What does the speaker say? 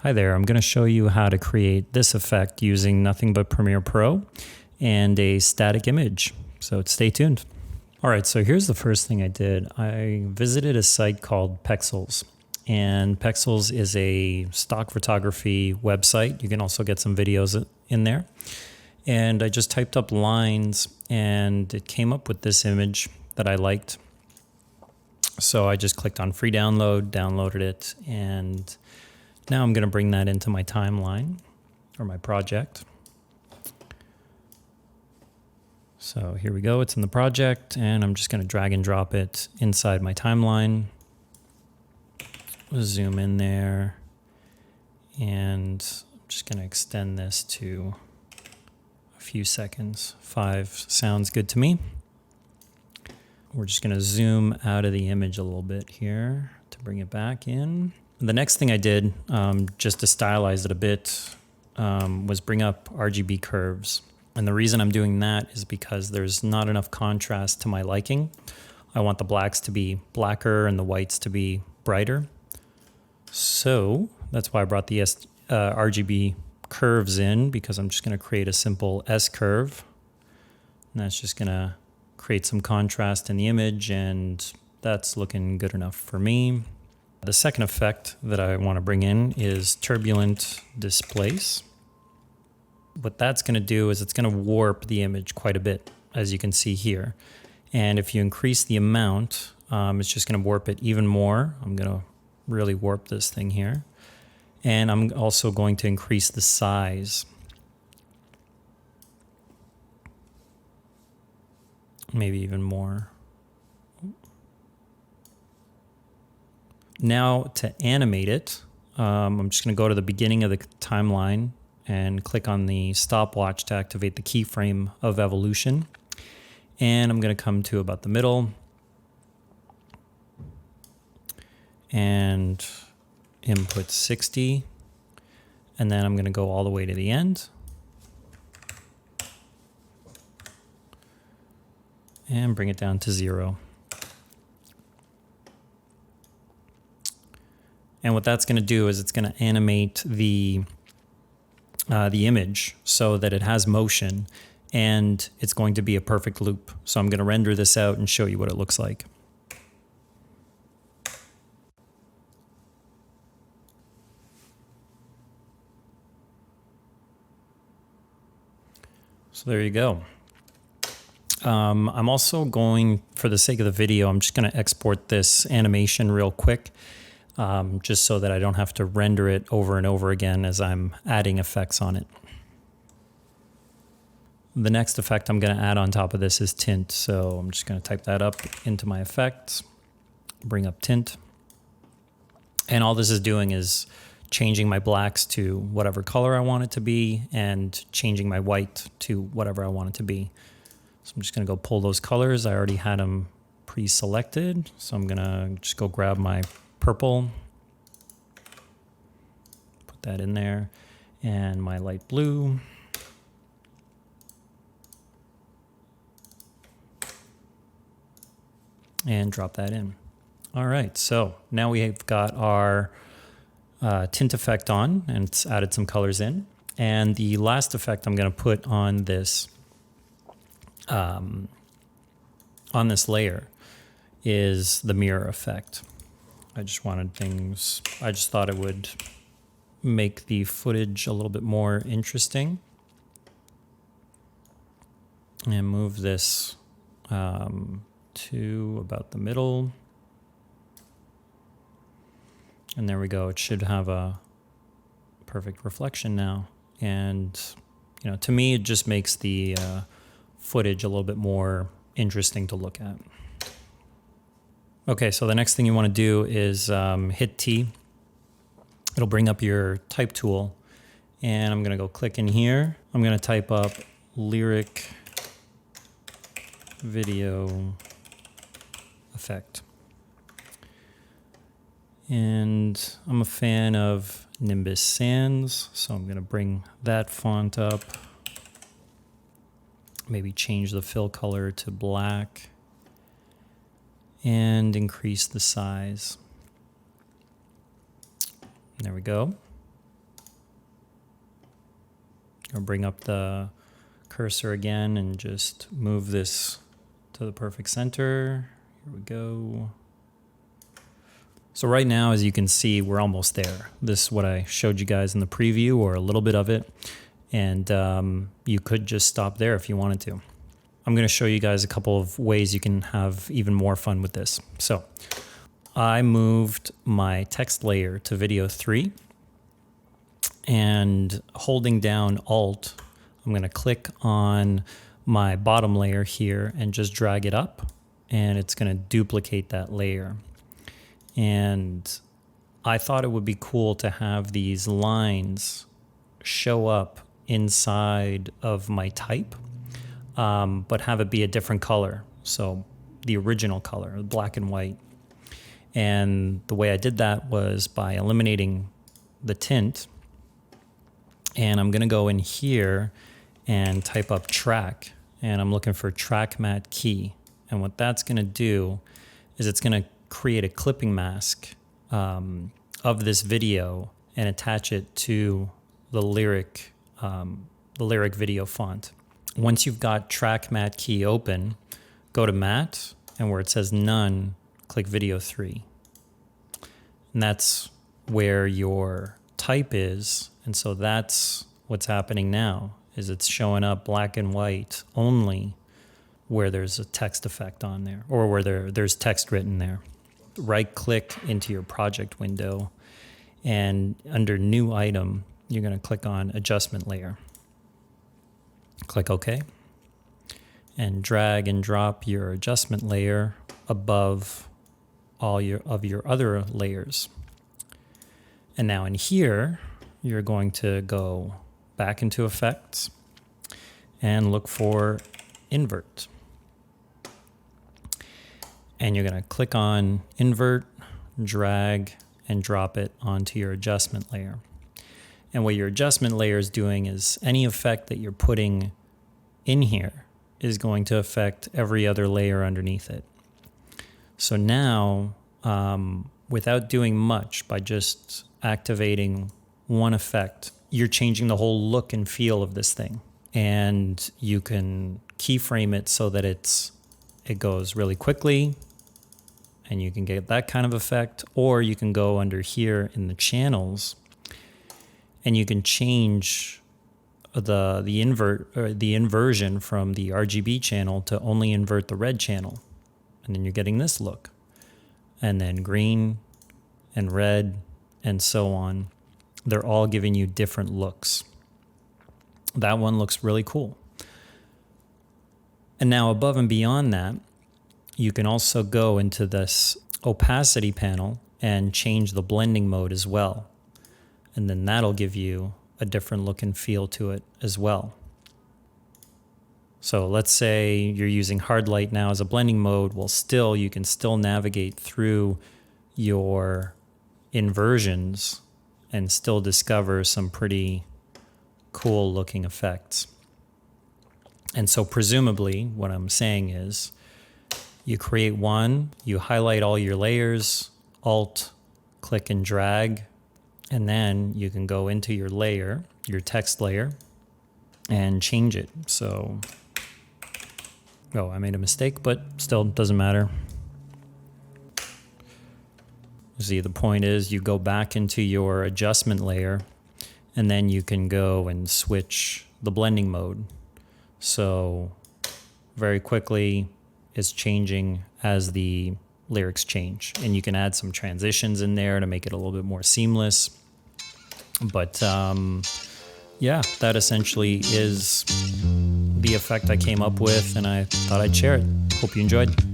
Hi there, I'm going to show you how to create this effect using nothing but Premiere Pro and a static image. So stay tuned. All right, so here's the first thing I did. I visited a site called Pexels, and Pexels is a stock photography website. You can also get some videos in there. And I just typed up lines and it came up with this image that I liked. So I just clicked on free download, downloaded it, and now I'm going to bring that into my timeline or my project. So here we go, it's in the project, and I'm just going to drag and drop it inside my timeline. Zoom in there, and I'm just going to extend this to a few seconds. 5 sounds good to me. We're just going to zoom out of the image a little bit here to bring it back in. The next thing I did, just to stylize it a bit, was bring up RGB curves. And the reason I'm doing that is because there's not enough contrast to my liking. I want the blacks to be blacker and the whites to be brighter. So that's why I brought the RGB curves in, because I'm just going to create a simple S curve. And that's just going to create some contrast in the image, and that's looking good enough for me. The second effect that I want to bring in is Turbulent Displace. What that's going to do is it's going to warp the image quite a bit, as you can see here. And if you increase the amount, it's just going to warp it even more. I'm going to really warp this thing here. And I'm also going to increase the size. Maybe even more. Now to animate it, I'm just going to go to the beginning of the timeline and click on the stopwatch to activate the keyframe of evolution. And I'm going to come to about the middle and input 60. And then I'm going to go all the way to the end. And bring it down to 0. And what that's going to do is it's going to animate the image so that it has motion, and it's going to be a perfect loop. So I'm going to render this out and show you what it looks like. So there you go. I'm also going, for the sake of the video, I'm just going to export this animation real quick, just so that I don't have to render it over and over again as I'm adding effects on it. The next effect I'm going to add on top of this is Tint. So I'm just going to type that up into my effects, bring up Tint. And all this is doing is changing my blacks to whatever color I want it to be and changing my white to whatever I want it to be. So I'm just going to go pull those colors. I already had them pre-selected. So I'm going to just go grab my purple, put that in there, and my light blue. And drop that in. All right, so now we've got our tint effect on, and it's added some colors in. And the last effect I'm going to put on this layer is the mirror effect. I just thought it would make the footage a little bit more interesting. And move this to about the middle. And there we go. It should have a perfect reflection now. And, you know, to me, it just makes the footage a little bit more interesting to look at. Okay, so the next thing you want to do is hit T. It'll bring up your type tool. And I'm going to go click in here. I'm going to type up LYRIC video effect. And I'm a fan of Nimbus Sans, so I'm going to bring that font up. Maybe change the fill color to black and increase the size. There we go. gonna bring up the cursor again and just move this to the perfect center. Here we go. So right now, as you can see, we're almost there. This is what I showed you guys in the preview, or a little bit of it. And you could just stop there if you wanted to. I'm going to show you guys a couple of ways you can have even more fun with this. So I moved my text layer to video 3, and holding down Alt, I'm going to click on my bottom layer here and just drag it up, and it's going to duplicate that layer. And I thought it would be cool to have these lines show up inside of my type, but have it be a different color. So the original color, black and white. And the way I did that was by eliminating the tint. And I'm going to go in here and type up track. And I'm looking for track matte key. And what that's going to do is it's going to create a clipping mask of this video and attach it to the LYRIC video font. Once you've got track matte key open, go to matte, and where it says none, click video 3. And that's where your type is. And so that's what's happening now, is it's showing up black and white only where there's a text effect on there, or where there's text written there. Right click into your project window, and under new item, you're going to click on adjustment layer. Click OK, and drag and drop your adjustment layer above all your other layers. And now in here, you're going to go back into effects and look for invert. And you're going to click on invert, drag, and drop it onto your adjustment layer. And what your adjustment layer is doing is any effect that you're putting in here is going to affect every other layer underneath it. So now, without doing much, by just activating one effect, you're changing the whole look and feel of this thing. And you can keyframe it so that it goes really quickly, and you can get that kind of effect. Or you can go under here in the channels, and you can change the inversion from the RGB channel to only invert the red channel, and then you're getting this look, and then green and red and so on. They're all giving you different looks. That one looks really cool. And now above and beyond that, you can also go into this opacity panel and change the blending mode as well. And then that'll give you a different look and feel to it as well. So let's say you're using hard light now as a blending mode. Well, you can still navigate through your inversions and still discover some pretty cool looking effects. And so presumably what I'm saying is, you create one, you highlight all your layers, Alt, click and drag, and then you can go into your layer, your text layer, and change it. So, oh, I made a mistake, but still doesn't matter. See, the point is you go back into your adjustment layer, and then you can go and switch the blending mode. So very quickly, is changing as the lyrics change. And you can add some transitions in there to make it a little bit more seamless. But yeah, that essentially is the effect I came up with, and I thought I'd share it. Hope you enjoyed.